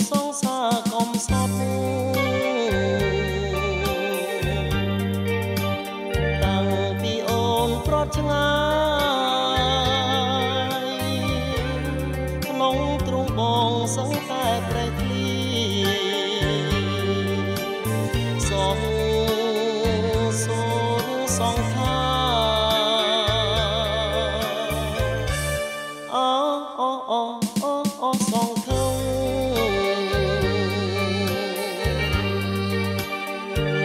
សងសាកុំសត់តាំងពីអូនប្រត់ឆ្ងាយក្នុងទ្រូងបងសឹងតែប្រេះធ្លីសងសូនសងខាសងធំ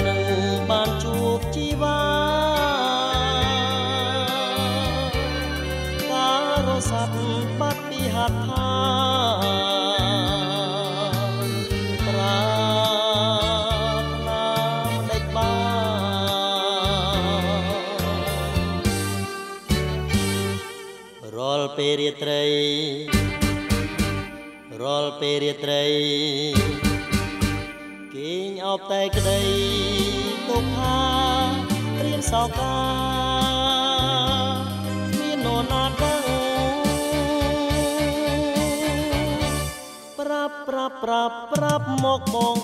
នឹងបានជួបជីវ៉ាការរសាត់បាត់ពីហត្ថាប្រាថ្នាដេចបានរាល់ពេលរាត្រីរាល់ពេលរាត្រីគេងអបតែក្តីទុកថារៀនសោកាគ្មាននរណាដឹងប្រាប់មកបង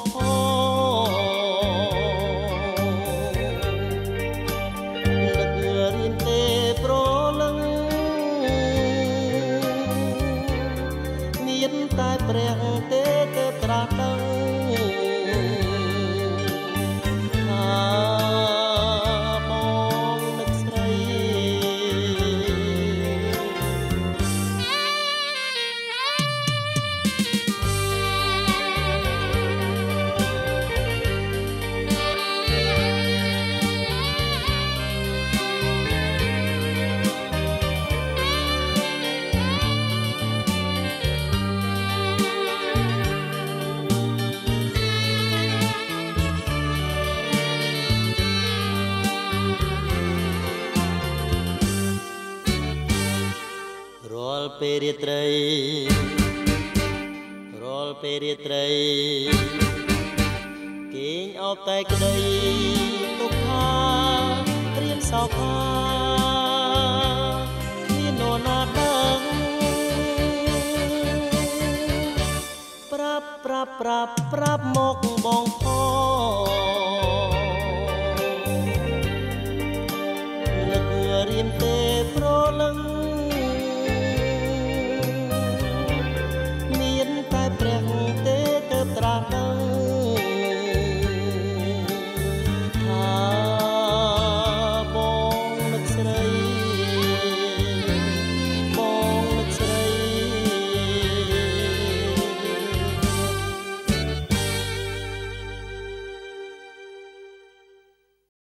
នឹករៀនទេប្រលឹងមានតែព្រះទេទៅត្រាស់ដឹងថាបងនឹកស្រីរាល់ពេលរាត្រីរាល់ពេលរាត្រីគេងអបតែក្តីទុកថារៀនសោខាមាននរណាដឹងប្រាប់មកបង